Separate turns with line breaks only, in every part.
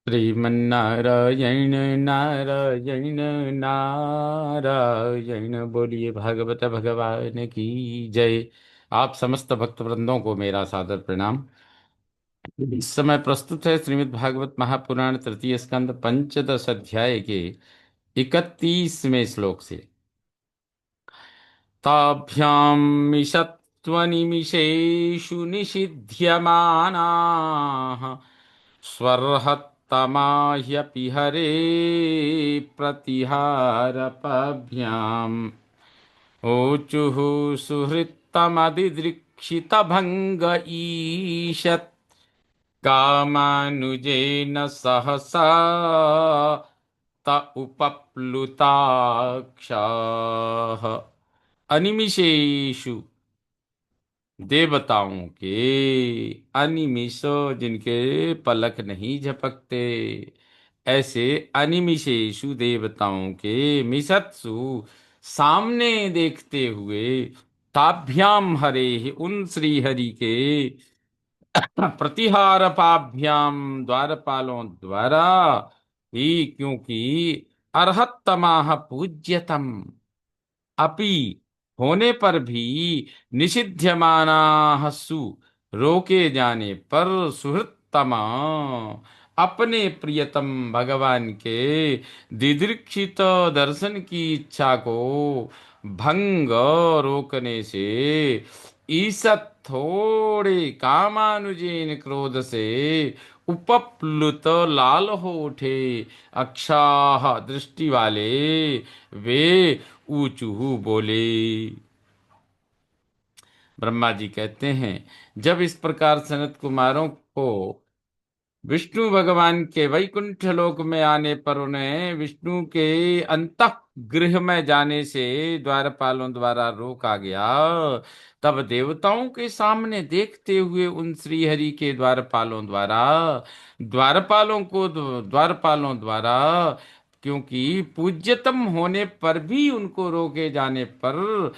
श्रीमन्नारायण नारायण नारायण। बोलिए भागवत भगवान की जय। आप समस्त भक्त वृंदों को मेरा सादर प्रणाम। इस समय प्रस्तुत है श्रीमद् भागवत महापुराण तृतीय स्कंद पंचदश अध्याय के 31वें श्लोक से। ताभ्यां मिषत्वनिमिषेषु निषिध्यमानाः स्वर्हत्तमाह्यपि हरे प्रतिहारपभ्याम् ऊचुः सुहृत्तमदिदृक्षितभङ्ग ईशत् कामानुजेन सहसा त उपप्लुताक्षाः। अनिमिषेषु देवताओं के, अनिमिषो जिनके पलक नहीं झपकते, ऐसे अनिमिषेषु देवताओं के मिषत्सु सामने देखते हुए, ताभ्याम हरे उन श्री हरि के प्रतिहार पाभ्याम द्वारपालों द्वारा ही, क्योंकि अर्हत्तमाह पूज्यतम अपि होने पर भी निषिध्यमाना सु रोके जाने पर सुहृत्तमा अपने प्रियतम भगवान के दिदृक्षित दर्शन की इच्छा को भंग रोकने से ईसत थोड़े कामानुजेन क्रोध से उपप्लुत लाल हो उठे अक्षाह दृष्टि वाले वे ऊचुहु बोले। ब्रह्मा जी कहते हैं, जब इस प्रकार सनत कुमारों को विष्णु भगवान के वैकुंठ लोक में आने पर उन्हें विष्णु के अंतः गृह में जाने से द्वारपालों द्वारा रोका गया, तब देवताओं के सामने देखते हुए उन श्री हरि के द्वारपालों द्वारा, क्योंकि पूज्यतम होने पर भी उनको रोके जाने पर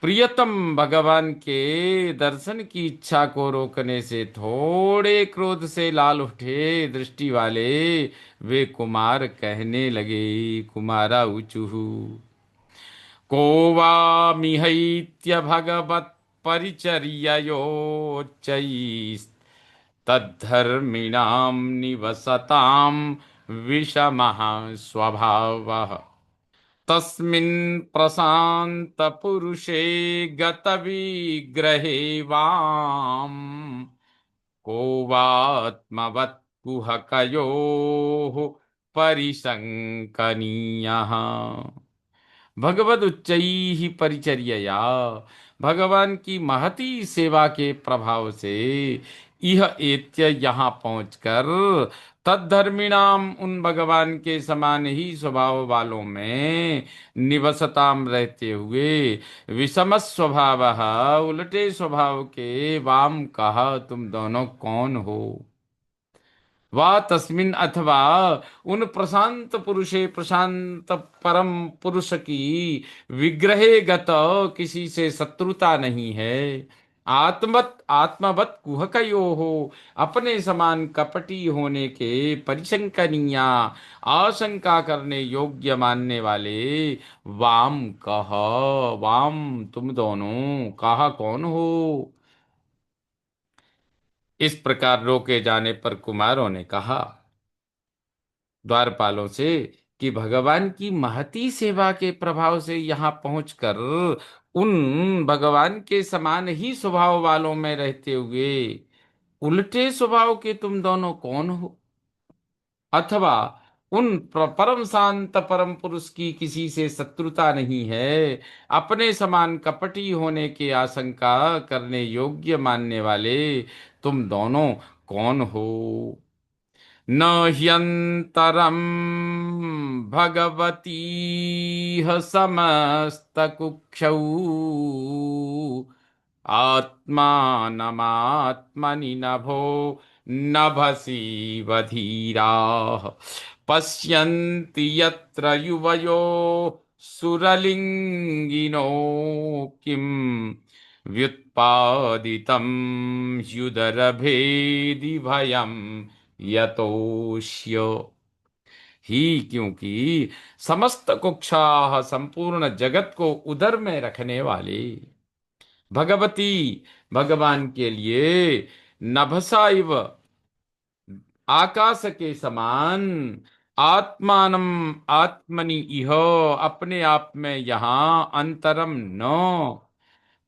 प्रियतम भगवान के दर्शन की इच्छा को रोकने से थोड़े क्रोध से लाल उठे दृष्टि वाले वे कुमार कहने लगे। कुमारा ऊचुहु को वा मिहैत्य भगवत परिचर्ययोच्चैस्तद्धर्मिणां निवसतां विषमः स्वभावः तस्मिन् प्रशान्त पुरुषे गत विग्रहे वाम को वात्मवत् कुहकयोः परिशंकनीयः। भगवद उच्चैः परिचर्यया, भगवान की महती सेवा के प्रभाव से यह एत्य यहाँ पहुंचकर तद्धर्मिणाम उन भगवान के समान ही स्वभाव वालों में निवसताम रहते हुए विषम स्वभाव उल्टे स्वभाव के वाम कहा तुम दोनों कौन हो। वा तस्मिन अथवा उन प्रशांत पुरुषे प्रशांत परम पुरुष की विग्रहे गत किसी से शत्रुता नहीं है। आत्मवत कुहकयो हो अपने समान कपटी होने के परिशंकनीया आशंका करने योग्य मानने वाले वाम कह, वाम तुम दोनों कहा कौन हो। इस प्रकार रोके जाने पर कुमारों ने कहा द्वारपालों से कि भगवान की महती सेवा के प्रभाव से यहाँ पहुंचकर उन भगवान के समान ही स्वभाव वालों में रहते हुए उल्टे स्वभाव के तुम दोनों कौन हो, अथवा उन परम शांत परम पुरुष की किसी से शत्रुता नहीं है, अपने समान कपटी होने की आशंका करने योग्य मानने वाले तुम दोनों कौन हो। न ह्यन्तरं भगवतीह समस्तकुक्षौ आत्मानमात्मनि नभो नभसि बधिराः पश्यन्ति यत्र युवयो सुरलिङ्गिनो किम् व्युत्पादितं ह्युदरभेदि भयम् यतोष्य ही, क्योंकि समस्त कुक्षाः, संपूर्ण जगत को उदर में रखने वाले भगवती, भगवान के लिए नभसा इव, आकाश के समान, आत्मानम आत्मनि इह, अपने आप में यहाँ, अंतरम न,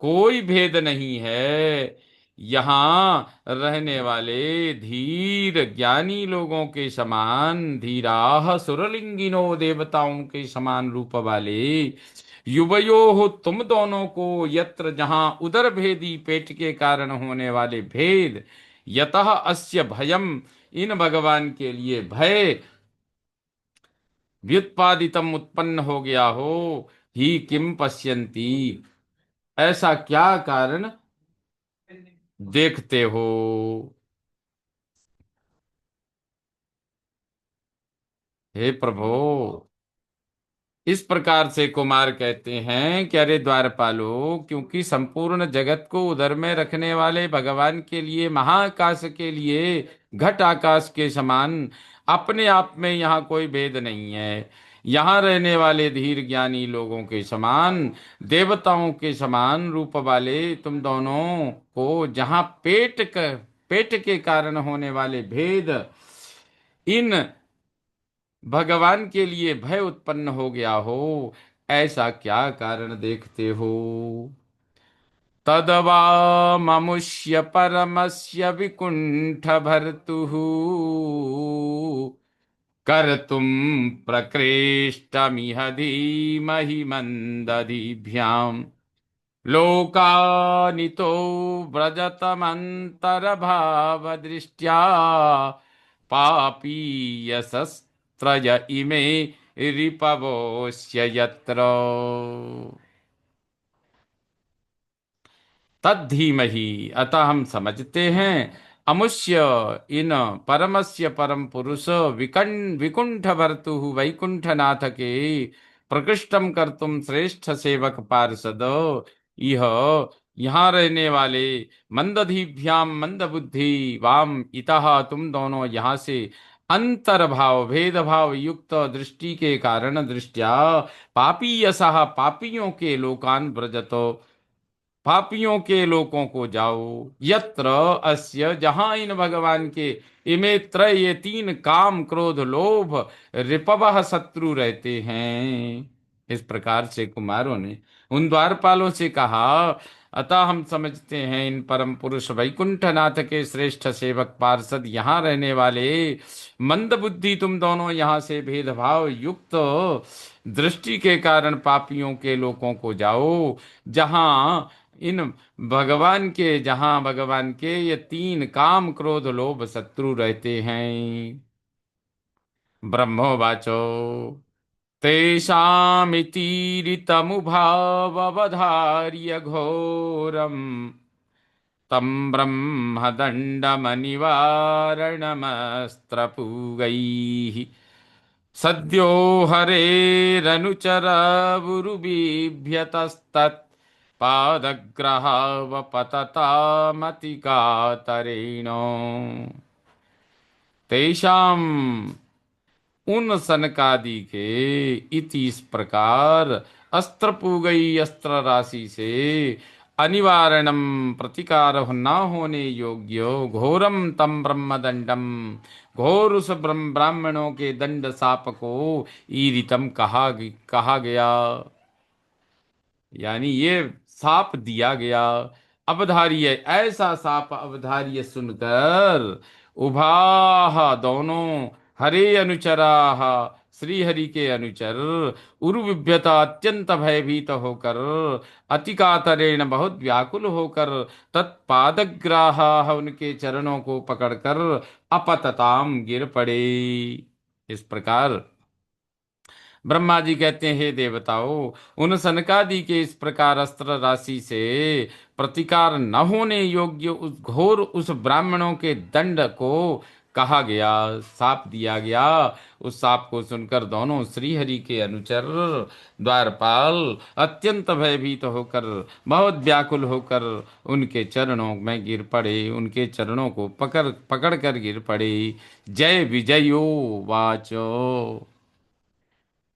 कोई भेद नहीं है। यहाँ रहने वाले धीर ज्ञानी लोगों के समान, धीराः सुरलिंगिनो, देवताओं के समान रूप वाले, युवयो तुम दोनों को, यत्र जहाँ उदर भेदी पेट के कारण होने वाले भेद, यतः अस्य भयम, इन भगवान के लिए भय, व्युत्पादितम उत्पन्न हो गया हो, ही किम पश्यन्ति, ऐसा क्या कारण देखते हो। हे प्रभु, इस प्रकार से कुमार कहते हैं कि अरे द्वारपालो, क्योंकि संपूर्ण जगत को उदर में रखने वाले भगवान के लिए, महाकाश के लिए घट आकाश के समान, अपने आप में यहाँ कोई भेद नहीं है। यहाँ रहने वाले धीर ज्ञानी लोगों के समान, देवताओं के समान रूप वाले तुम दोनों को, जहाँ पेट के कारण होने वाले भेद, इन भगवान के लिए भय उत्पन्न हो गया हो, ऐसा क्या कारण देखते हो। तदवा ममुष्य परमस्य विकुंठ भर्तुः, कर्तुम प्रकृष्टमिह धीमहि मंदधिभ्याम्, लोकानितो व्रजतमन्तरभावदृष्ट्या, पापीयसस्त्रय इमे रिपवोस्य यत्र, तद्धीमहि, अतः हम समझते हैं, अमुष्य, इन परमस्य परम पुरुष, विकुंठ भर्तु, वैकुंठ नाथ के, प्रकृष्टम कर्तुम श्रेष्ठ सेवक पार्षद, यह यहाँ रहने वाले, मंदधीभ्याम मंद बुद्धि, वाम इतः, तुम दोनों यहाँ से, अंतर्भाव भेदभाव युक्त दृष्टि के कारण, दृष्टिया पापी यशः, पापियों के लोकान व्रजतो, पापियों के लोकों को जाओ, यत्र अस्य, जहां इन भगवान के, इमे त्रय, ये तीन, काम क्रोध लोभ, रिपवः शत्रु रहते हैं। इस प्रकार से कुमारों ने उन द्वारपालों से कहा, अतः हम समझते हैं इन परम पुरुष वैकुंठनाथ के श्रेष्ठ सेवक पार्षद, यहाँ रहने वाले मंद बुद्धि तुम दोनों, यहाँ से भेदभाव युक्त दृष्टि के कारण पापियों के लोकों को जाओ, जहाँ इन भगवान के, जहां भगवान के ये तीन, काम क्रोध लोभ शत्रु रहते हैं। ब्रह्मोवाचो तेषामितीरितमुभावधार्य घोरम्, तं ब्रह्मदण्डमनिवारणमस्त्रपूगैः, सद्यो हरेरनुचरवुरुबिभ्यतस्तत्, पादग्रहावपततामतिकातरेण, तेषाम, उन सनकादि के, इति इस प्रकार, अस्त्र पूगई, अस्त्र राशि से, अनिवारणम, प्रतिकार न होने योग्य, घोरम तम ब्रह्मदंडम, घोर उस ब्राह्मणों के दंड साप को, ईरितम कहा गया, यानी ये साप दिया गया, अवधार्य, ऐसा साप अवधार्य सुनकर, उभाह, दोनों, हरे अनुचराः, श्री हरि के अनुचर, उरुविभ्यता, अत्यंत भयभीत होकर, अतिकातरेण, बहुत व्याकुल होकर, तत्पादग्राह, उनके चरणों को पकड़कर, अपतताम, गिर पड़े। इस प्रकार ब्रह्मा जी कहते हैं, हे देवताओं, उन सनकादि के इस प्रकार अस्त्र राशि से प्रतिकार न होने योग्य उस घोर, उस ब्राह्मणों के दंड को कहा गया, साप दिया गया। उस साप को सुनकर दोनों श्रीहरि के अनुचर द्वारपाल अत्यंत भयभीत होकर, बहुत व्याकुल होकर उनके चरणों में गिर पड़े, उनके चरणों को पकड़ पकड़ कर गिर पड़े। जय विजयो वाचो।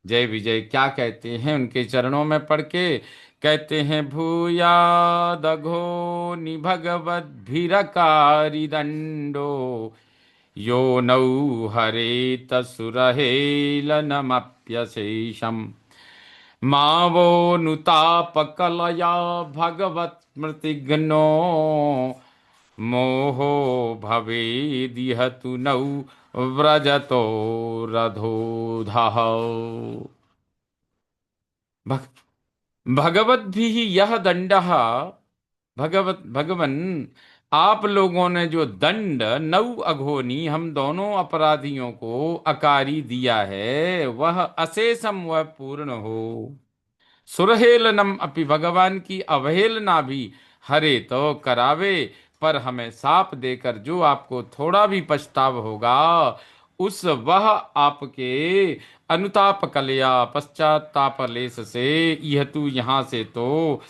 जय विजय क्या कहते हैं उनके चरणों में पड़ के? कहते हैं भूयादघो निभगवद्भिरकारि दंडो यो नौ हरेत सुरहेलनमप्यशेषम् मावो नुतापकलया भगवत् स्मृतिघ्नो मोहो भवेदिह तु नौ व्रजतो रथोधः। भग, भगवत भी यह दंडः। भगवन, आप लोगों ने जो दंड नौ अघोनी हम दोनों अपराधियों को अकारी दिया है, वह अशेषम, वह पूर्ण हो। सुरहेलनम अपि, भगवान की अवहेलना भी हरे तो करावे, पर हमें साप देकर जो आपको थोड़ा भी पछताव होगा, उस वह आपके अनुताप कलया पश्चाताप लेस से यह तू यहाँ से तो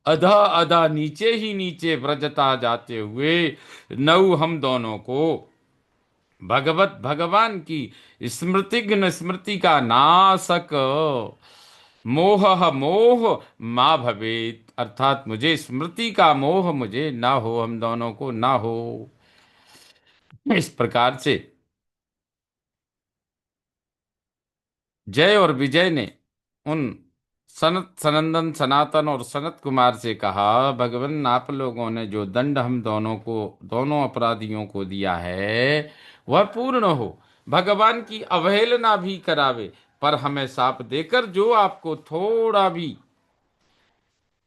अधा अधा नीचे ही नीचे व्रजता जाते हुए नौ हम दोनों को भगवत भगवान की स्मृतिघ्न स्मृति का नाशक मोह मोह माँ भवेत, अर्थात मुझे स्मृति का मोह मुझे ना हो, हम दोनों को ना हो। इस प्रकार से जय और विजय ने उन सनत सनंदन सनातन और सनत कुमार से कहा, भगवान आप लोगों ने जो दंड हम दोनों को, दोनों अपराधियों को दिया है, वह पूर्ण हो। भगवान की अवहेलना भी करावे, पर हमें साप देकर जो आपको थोड़ा भी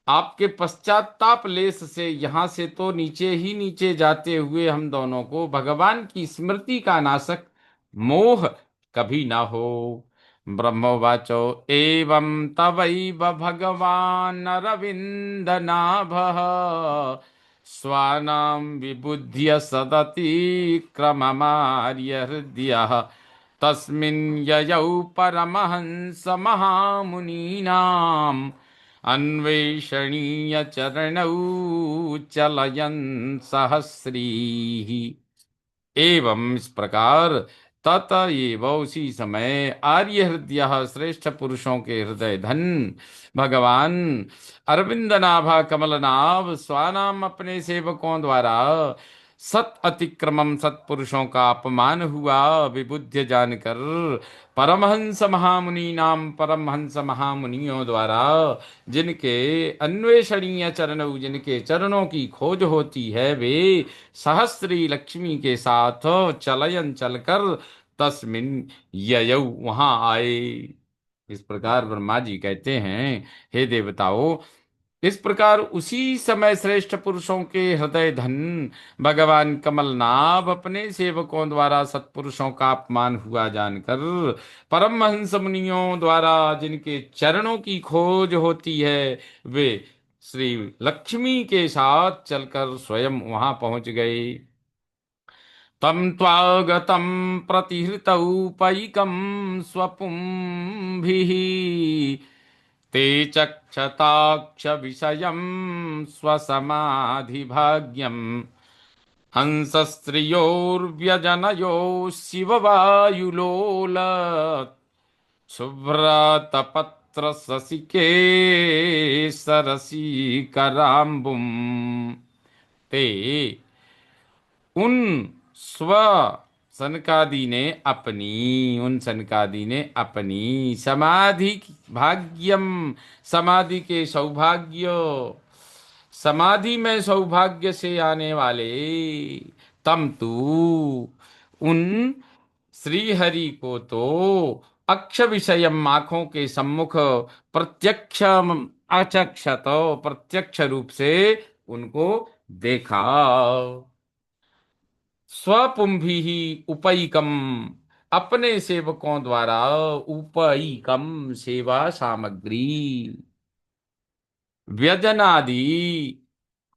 आपके पश्चाताप लेस से यहाँ से तो नीचे ही नीचे जाते हुए हम दोनों को भगवान की स्मृति का नाशक मोह कभी ना हो। ब्रह्मोवाचो एवं तवैव भगवान् अरविन्द नाभः स्वानां विबुध्य सदति क्रममार्य हृदयः तस्मिन् ययौ परमहंस महामुनीनाम् अन्वेषणीय चरणौ चलयन् सहस्रीः। एवं इस प्रकार तत एव उसी समय आर्य हृदय श्रेष्ठ पुरुषों के हृदय धन भगवान अरविंद नाभा कमलनाभ स्वानाम अपने सेवकों द्वारा सत अतिक्रमम सत्पुरुषों का अपमान हुआ विबुद्ध जानकर परमहंस महामुनि नाम परमहंस महामुनियों द्वारा जिनके अन्वेषणीय चरणों, जिनके चरणों की खोज होती है, वे सहस्त्री लक्ष्मी के साथ चलयन चलकर तस्मिन ययौ वहां आए। इस प्रकार ब्रह्मा जी कहते हैं, हे देवताओं, इस प्रकार उसी समय श्रेष्ठ पुरुषों के हृदय धन भगवान कमलनाभ अपने सेवकों द्वारा सत्पुरुषों का अपमान हुआ जानकर परमहंस मुनियों द्वारा जिनके चरणों की खोज होती है, वे श्री लक्ष्मी के साथ चलकर स्वयं वहां पहुंच गए। तम त्वागतं प्रतिहृतौ पैकं स्वपुंभिः ते चक्षताक्ष विषयं स्वसमाधिभाग्यम् हंसस्त्रियोर्व्यजनयो शिववायुलोल शुभ्रतपत्र शशिकेसरसीकराम्बुम् ते उन स्व सनकादि ने अपनी उन सनकादि ने अपनी समाधि भाग्यम, समाधि के सौभाग्य, समाधि में सौभाग्य से आने वाले तम तू उन श्री हरि को तो अक्ष विषयम आंखों के सम्मुख प्रत्यक्ष अचक्षत प्रत्यक्ष रूप से उनको देखा। स्वपुंभी ही उपैकम अपने सेवकों द्वारा उपैकम सेवा सामग्री व्यजनादि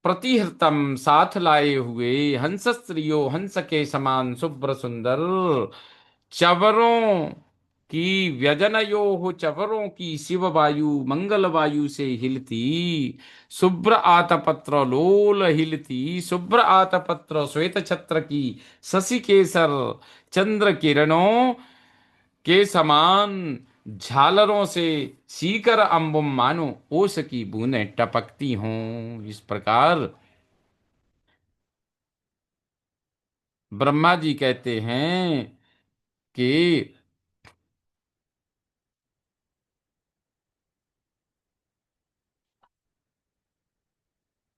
प्रतिहृतम साथ लाए हुए हंस स्त्रियो हंस के समान शुभ्र सुंदर चवरों की व्यजनयो चवरों की शिव वायु मंगल वायु से हिलती शुभ्र आतपत्र लोल हिलती शुभ्र आतपत्र श्वेत छत्र की शशि केसर चंद्र किरणों के समान झालरों से सीकर अंबुम मानो ओस की बूंदें टपकती हों। इस प्रकार ब्रह्मा जी कहते हैं कि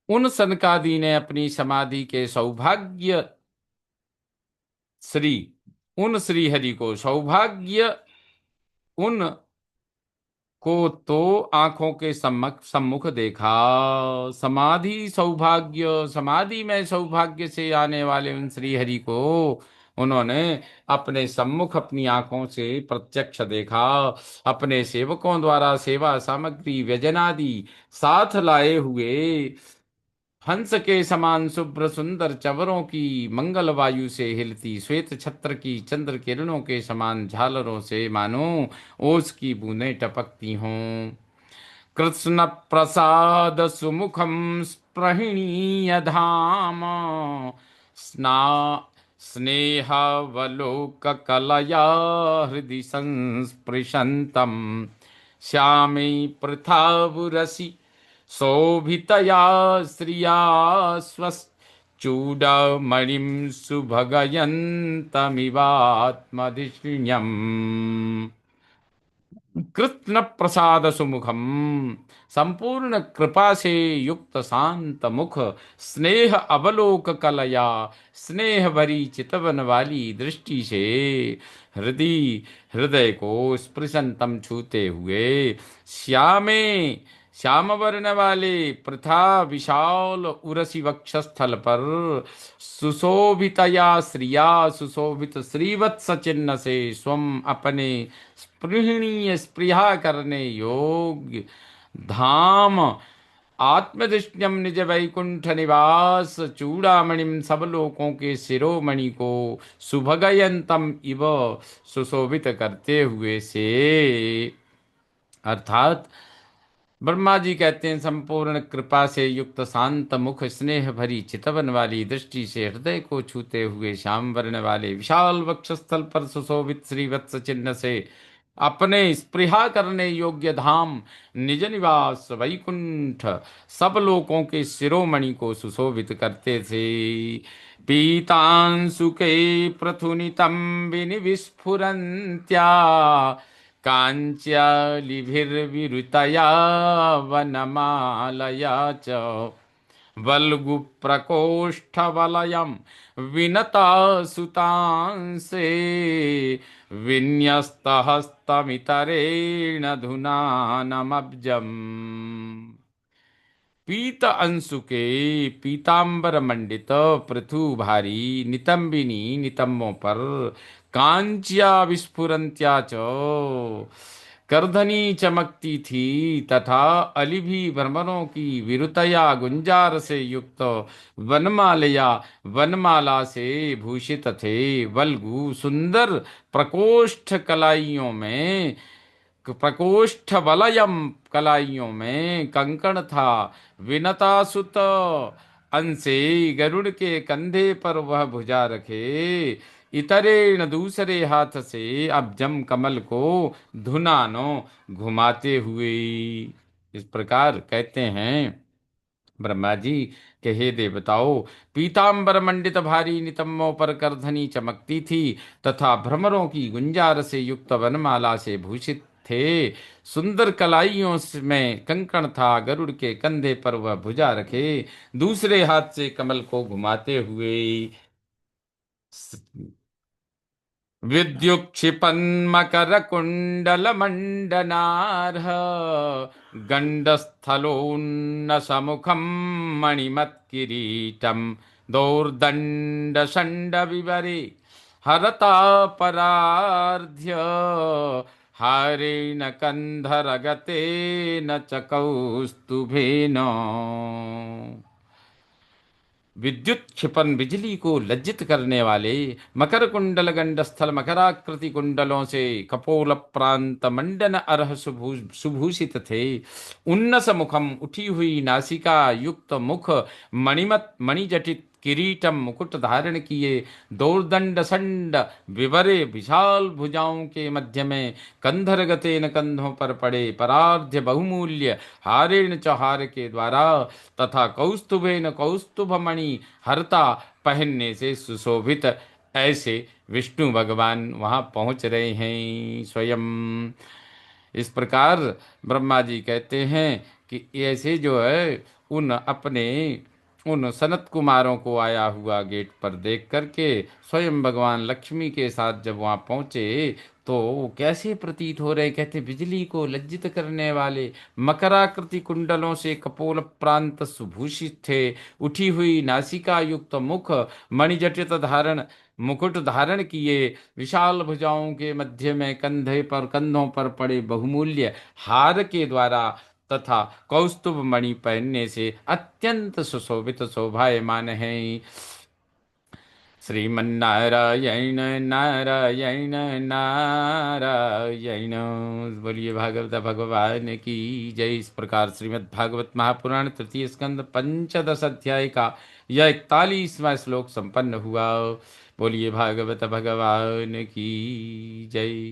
उन सनकादि ने अपनी समाधि के सौभाग्य श्री उन श्री हरि को सौभाग्य उन को तो आंखों के सम्मुख सम्मुख देखा। समाधि सौभाग्य समाधि में सौभाग्य से आने वाले उन श्री हरि को उन्होंने अपने सम्मुख अपनी आंखों से प्रत्यक्ष देखा। अपने सेवकों द्वारा सेवा सामग्री व्यजनादि साथ लाए हुए हंस के समान शुभ्र सुंदर चवरों की मंगल वायु से हिलती श्वेत छत्र की चंद्र किरणों के समान झालरों से मानो ओस की बूंदें टपकती हों। कृष्ण प्रसाद सुमुखम स्पृहणीय धाम स्ना स्नेहावलोक कलया हृदि संस्पृशन्तम् श्यामे पृथावुरसि शोभितया श्रिया स्वश्चूडमणिं सुभगयन्तमिवात्मधिष्ण्यम्। कृष्ण प्रसाद सुमुखम संपूर्ण कृपा से युक्त शांत मुख स्नेह अवलोक कलया स्नेह भरी चितवन वाली दृष्टि से हृदय हृदय को स्पृशंतम छूते हुए श्यामे श्याम वर्ण वाले प्रथा विशाल उरसी वक्षस्थल पर सुशोभितया श्रिया सुशोभित श्रीवत्स चिन्ह से स्वम अपने स्पृहणीय स्पृहा करने योग्य धाम आत्मदृष्टम निज वैकुंठ निवास चूड़ामणिम सब लोकों के शिरोमणि को सुभगयंतम इव सुशोभित करते हुए से अर्थात ब्रह्मा जी कहते हैं संपूर्ण कृपा से युक्त शांत मुख स्नेह भरी चितवन वाली दृष्टि से हृदय को छूते हुए श्याम वर्ण वाले विशाल वक्षस्थल पर सुशोभित श्रीवत्स चिन्ह से अपने स्पृहा करने योग्य धाम निज निवास वैकुंठ सब लोकों के शिरोमणि को सुशोभित करते थे। पीतांशुके प्रथुनितं विनिविस्फुरन्त्या काञ्च्यालिभिर्विरुतया वनमालया च वल्गुप्रकोष्ठवलयं विनता सुतांसे विन्यस्तहस्तमितरेण धुनानमब्जम्। पीत अंशु के पीतांबर मंडित पृथु भारी नितंबिनी नितंबों पर कांचिया विस्फुरंत्या च करधनी चमकती थी तथा अलिभी भ्रमरों की विरुतया गुंजार से युक्त वनमालया वनमाला से भूषित थे। वल्गु सुंदर प्रकोष्ठ कलाइयों में प्रकोष्ठ वलयम कलाइयों में कंकण था। विनतासुत अंसे गरुड़ के कंधे पर वह भुजा रखे इतरेण दूसरे हाथ से अब्जम कमल को धुनानो घुमाते हुए। इस प्रकार कहते हैं ब्रह्मा जी के हे देवताओं पीतांबर मंडित भारी नितंबों पर करधनी चमकती थी तथा भ्रमरों की गुंजार से युक्त वनमाला से भूषित थे। सुंदर कलाइयों में कंकण था। गरुड़ के कंधे पर वह भुजा रखे दूसरे हाथ से कमल को घुमाते हुए विद्युक्षिपन्मकरकुण्डलमण्डनार्ह गण्डस्थलोन्नसमुखं मणिमत्किरीटं दोर्दण्डषण्डविवरे हरतापरार्ध्य हारेण कन्धरगतेन च कौस्तुभेन। विद्युत क्षिपण बिजली को लज्जित करने वाले मकर कुंडल गंड स्थल मकराकृति कुंडलों से कपोल प्रांत मंडन अरह सुभूषित थे। उन्नस मुखम उठी हुई नासिका युक्त मुख मणिमत मणिजटित किरीटम मुकुट धारण किए दोर्दंड संड विवरे विशाल भुजाओं के मध्य में कंधर गतेन कंधों पर पड़े परार्ध्य बहुमूल्य हारेण चौहार के द्वारा तथा कौस्तुभेन कौस्तुभ मणि हरता पहनने से सुशोभित ऐसे विष्णु भगवान वहां पहुंच रहे हैं स्वयं। इस प्रकार ब्रह्मा जी कहते हैं कि ऐसे जो है उन अपने उन सनत कुमारों को आया हुआ गेट पर देख करके स्वयं भगवान लक्ष्मी के साथ जब वहां पहुंचे तो वो कैसे प्रतीत हो रहे, कहते बिजली को लज्जित करने वाले मकराकृति कुंडलों से कपोल प्रांत सुभूषित थे। उठी हुई नासिका युक्त मुख मणिजटित धारण मुकुट धारण किए विशाल भुजाओं के मध्य में कंधों पर पड़े बहुमूल्य हार के द्वारा तथा कौस्तुभ मणि पहनने से अत्यंत सुशोभित शोभायमान है। श्रीमन्नारायण नारायण नारायण। बोलिए भागवत भगवान की जय। इस प्रकार श्रीमद् भागवत महापुराण तृतीय स्कंद पंचदश अध्याय का यह 41वां श्लोक संपन्न हुआ। बोलिए भागवत भगवान की जय।